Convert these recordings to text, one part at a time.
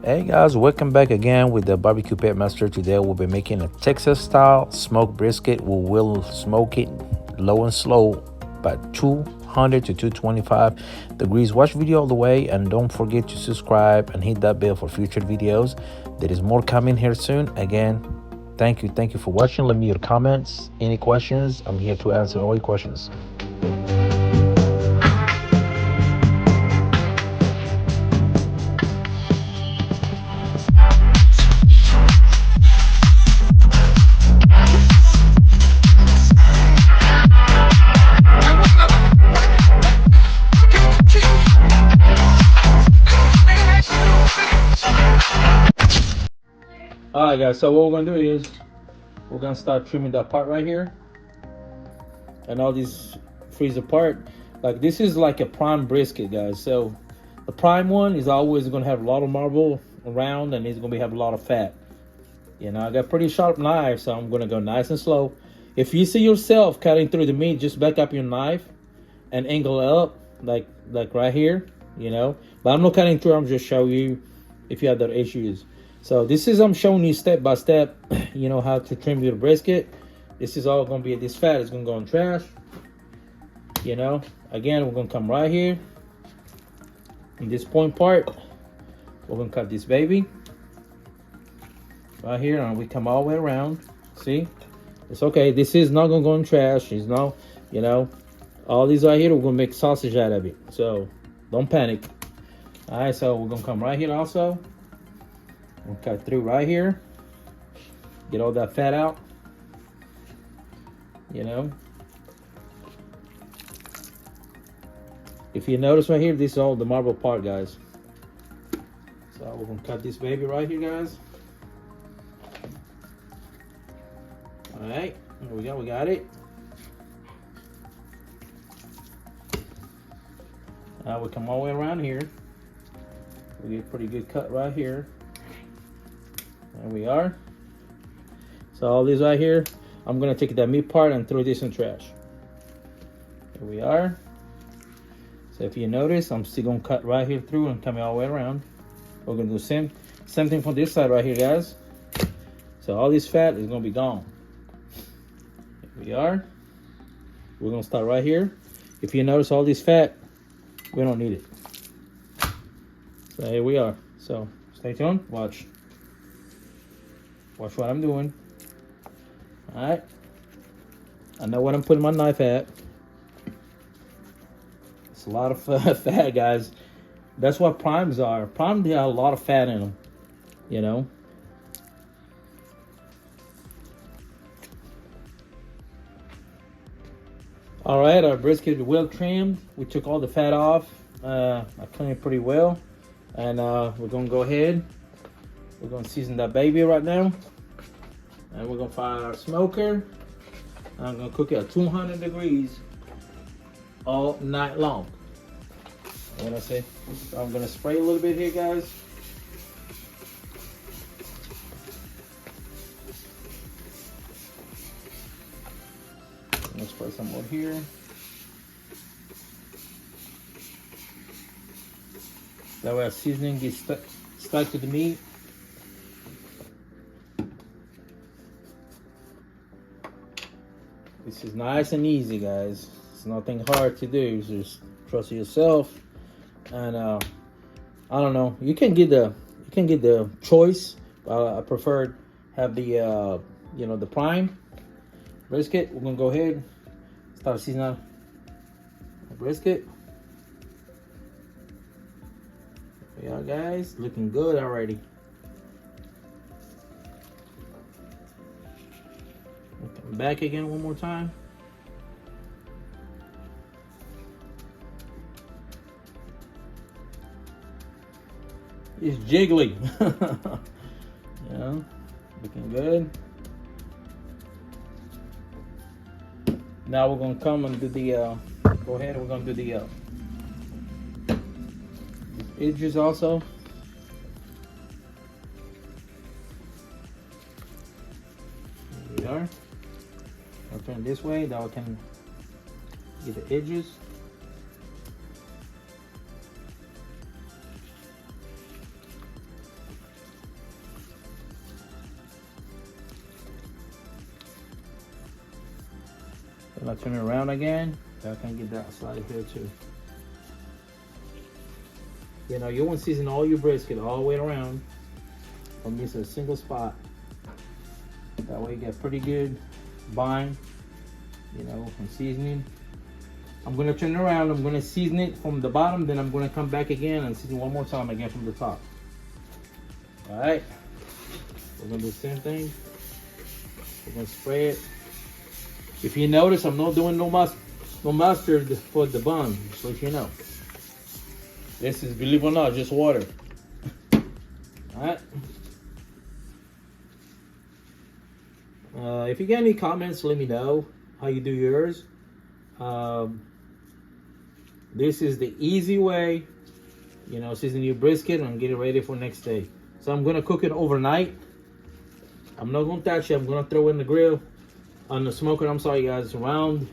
Hey guys, welcome back again with the Barbecue Pit Master. Today we'll be making a Texas style smoked brisket. We will smoke it low and slow, about 200 to 225 degrees. Watch video all the way and don't forget to subscribe and hit that bell for future videos. There is more coming here soon. Again, thank you for watching. Let me your comments, any questions. I'm here to answer all your questions. All right, guys. So what we're gonna do is we're gonna start trimming that part right here, and all these freeze apart. Like this is like a prime brisket, guys. So the prime one is always gonna have a lot of marble around, and it's gonna have a lot of fat. I got pretty sharp knife, so I'm gonna go nice and slow. If you see yourself cutting through the meat, just back up your knife and angle it up, like right here. But I'm not cutting through. I'm just showing you if you have that issues. So this is I'm showing you step by step, how to trim your brisket. This is all gonna be this fat. It's gonna go in trash. Again, we're gonna come right here in this point part. We're gonna cut this baby right here, and we come all the way around. See, it's okay. This is not gonna go in trash. It's not, all these right here. We're gonna make sausage out of it. So don't panic. All right, so we're gonna come right here also. We'll cut through right here. Get all that fat out. If you notice right here, this is all the marble part, guys. So we're gonna cut this baby right here, guys. All right, there we go. We got it. Now we come all the way around here. We get a pretty good cut right here. There we are. So all these right here, I'm gonna take that meat part and throw this in trash. Here we are. So if you notice, I'm still gonna cut right here through and come all the way around. We're gonna do the same thing from this side right here, guys. So all this fat is gonna be gone. Here we are. We're gonna start right here. If you notice all this fat, we don't need it. So here we are. So stay tuned, watch what I'm doing. All right, I know what I'm putting my knife at. It's a lot of fat, guys. That's what primes are. Primes have a lot of fat in them, All right, our brisket is well trimmed. We took all the fat off. I cleaned it pretty well. And we're gonna go ahead. We're gonna season that baby right now. And we're gonna fire our smoker. I'm gonna cook it at 200 degrees all night long. What I say? So I'm gonna spray a little bit here, guys. I'm gonna spray some more here. That way our seasoning gets stuck to the meat. This is nice and easy, guys. It's nothing hard to do. Just trust yourself. And I don't know. You can get the choice. I prefer have the the prime brisket. We're gonna go ahead and start seasoning the brisket. Yeah, guys, looking good already. Come back again one more time. It's jiggly. Looking good. Now we're gonna come and do the go ahead, we're gonna do the edges also. Here we are. I'll turn this way, now I can get the edges. And I turn it around again. I can get that side here too. You know, you want to season all your brisket all the way around. Don't miss a single spot. That way you get pretty good bind, you know, from seasoning. I'm gonna turn it around. I'm gonna season it from the bottom. Then I'm gonna come back again and season one more time again from the top. All right. We're gonna do the same thing. We're gonna spray it. If you notice, I'm not doing no mustard for the bun, so you know. This is, believe it or not, just water. Alright. If you got any comments, let me know how you do yours. This is the easy way, you know, season your brisket and get it ready for next day. So I'm gonna cook it overnight. I'm not gonna touch it. I'm gonna throw it in the grill, on the smoker. I'm sorry, guys. Around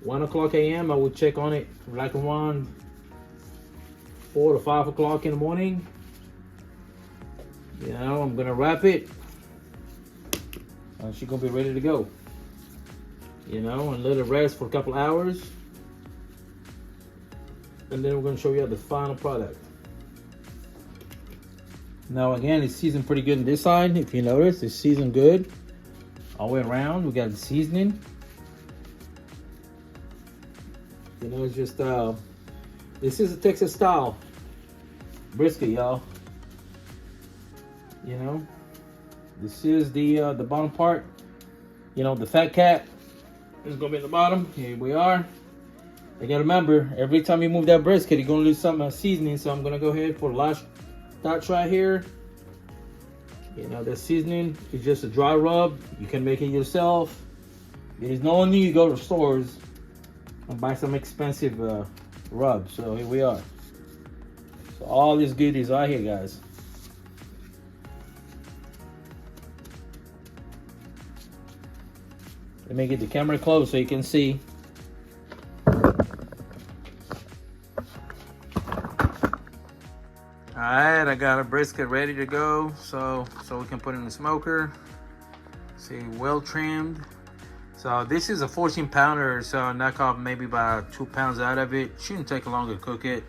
1 o'clock a.m. I would check on it, like around 4 to 5 o'clock in the morning. You know, I'm gonna wrap it. She's gonna be ready to go. You know, and let it rest for a couple hours. And then we're gonna show you the final product. Now again, it's seasoned pretty good on this side. If you notice, it's seasoned good all the way around. We got the seasoning. You know, it's just this is a Texas style brisket, y'all. You know, this is the bottom part. You know, the fat cat is gonna be at the bottom. Here we are. You gotta remember, every time you move that brisket, you're gonna lose some seasoning. So I'm gonna go ahead for the last touch right here. You know, the seasoning is just a dry rub. You can make it yourself. There's no need to go to stores and buy some expensive rub. So here we are. So all these goodies are here, guys. Let me get the camera close so you can see. Alright, I got a brisket ready to go, so we can put it in the smoker. See, well trimmed. So this is a 14 pounder, so I knock off maybe about 2 pounds out of it. Shouldn't take long to cook it.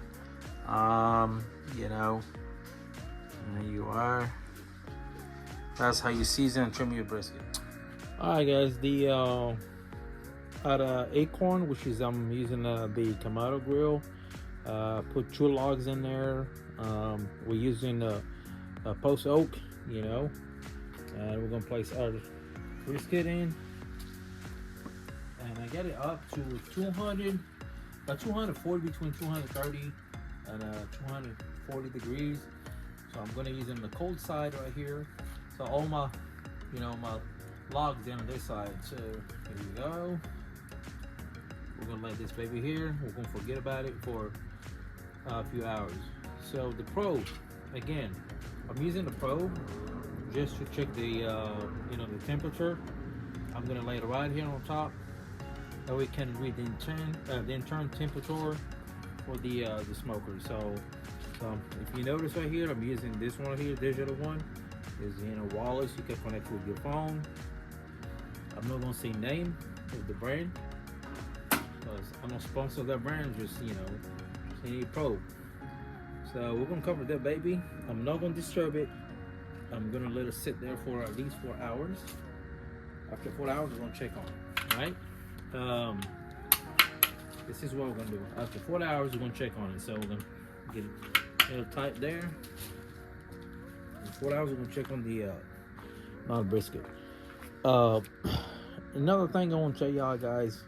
You know, and there you are. That's how you season and trim your brisket. Alright guys, the Acorn, which is I'm using the Kamado grill. Put 2 logs in there. We're using a post oak, you know, and we're gonna place our brisket in, and I get it up to 240, between 230 and 240 degrees. So I'm gonna use it on the cold side right here. So all my, you know, my logs down on this side. So here we go. We're gonna let this baby here. We're gonna forget about it for a few hours. So the probe, again, I'm using the probe just to check the you know, the temperature. I'm gonna lay it right here on top, that we can read the internal temperature for the smoker. So if you notice right here, I'm using this one here, digital one. Is, you know, wireless. You can connect with your phone. I'm not gonna say name of the brand because I'm not sponsored that brand. Just, you know, just any probe. So we're gonna cover that baby. I'm not gonna disturb it. I'm gonna let it sit there for at least 4 hours. After 4 hours, we're gonna check on it. All right. This is what we're gonna do. After 4 hours, we're gonna check on it. So we're gonna get it a little tight there. In 4 hours, we're gonna check on the non-brisket. Another thing I want to tell y'all guys,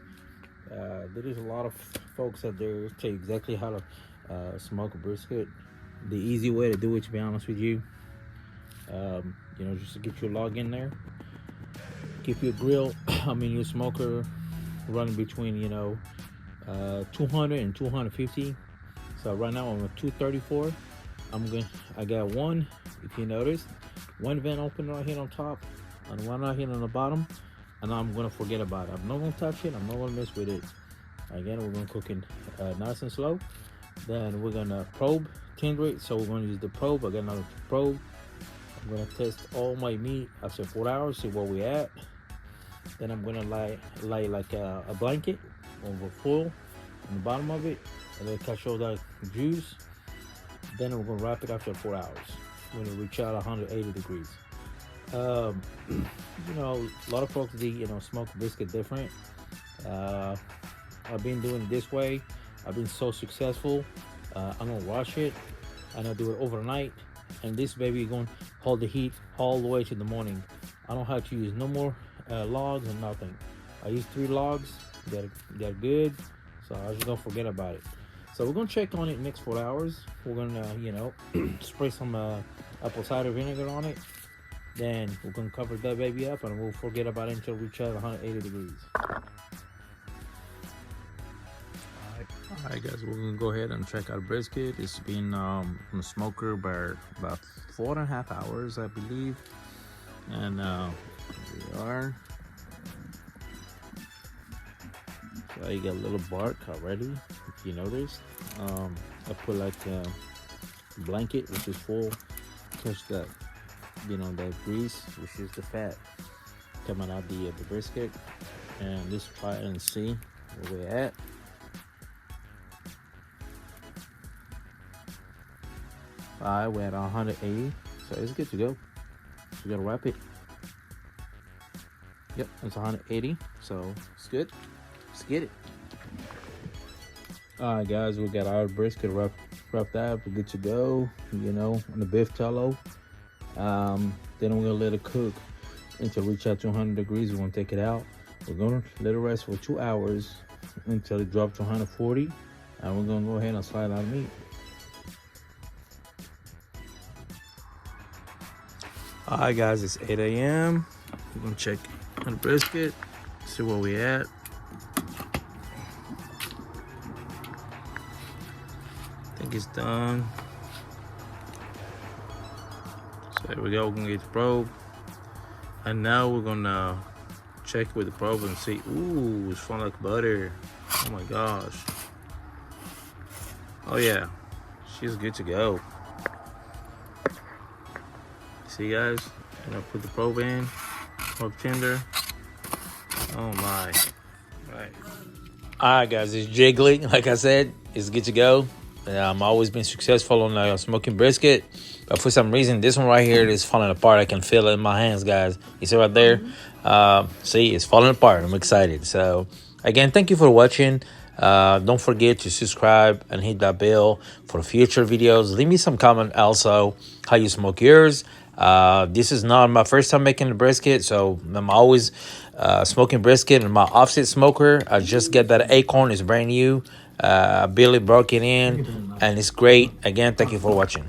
there is a lot of folks out there tell you exactly how to smoke a brisket. The easy way to do it, to be honest with you, you know, just to get your log in there, keep your grill, your smoker running between, you know, 200 and 250. So right now I'm at 234. I got one, if you notice, one vent open right here on top and one right here on the bottom, and I'm gonna forget about it. I'm not gonna touch it. I'm not gonna mess with it. Again, we're gonna cook it nice and slow. Then we're gonna probe tender it. So we're gonna use the probe. I got another probe. I'm gonna test all my meat after 4 hours, see where we at. Then I'm gonna lay like a blanket over full on the bottom of it, and then catch all that juice. Then we're gonna wrap it after 4 hours when it reach out 180 degrees. Um, a lot of folks smoke brisket different. Uh, I've been doing it this way. I've been so successful. I'm gonna wash it and I'll do it overnight. And this baby gonna hold the heat all the way to the morning. I don't have to use no more logs and nothing. I use 3 logs. They're good. So I just don't forget about it. So we're gonna check on it next 4 hours. We're gonna spray some apple cider vinegar on it. Then we're gonna cover that baby up and we'll forget about it until we reach 180 degrees. Alright guys, we're gonna go ahead and check out brisket. It's been on the smoker by about 4.5 hours, I believe. And we are. So you got a little bark already, if you noticed. I put like a blanket which is full, catch that that grease, which is the fat coming out the brisket. And let's try it and see where we're at. Alright, we're at 180, so it's good to go. So we gotta wrap it. Yep, it's 180, so it's good. Let's get it. Alright guys, we got our brisket wrapped up. We're good to go, on the beef tallow. Then we're gonna let it cook until it reach out to 100 degrees. We're gonna take it out. We're gonna let it rest for 2 hours until it drops to 140. And we're gonna go ahead and slide out meat. Alright guys, it's 8 a.m. We're gonna check on the brisket, see where we at. I think it's done. So there we go, we're gonna get the probe. And now we're gonna check with the probe and see, ooh, it's falling like butter. Oh my gosh. Oh yeah, she's good to go. See guys, and I put the probe in, probe tender. Oh my. Right. Alright guys, it's jiggly. Like I said, it's good to go. I'm always been successful on smoking brisket, but for some reason this one right here is falling apart. I can feel it in my hands, guys. You see right there? See, it's falling apart. I'm excited. So again, thank you for watching. Don't forget to subscribe and hit that bell for future videos. Leave me some comment also how you smoke yours. This is not my first time making a brisket, so I'm always smoking brisket in my offset smoker. I just get that Acorn, it's brand new. Billy broke it in and it's great. Again, thank you for watching.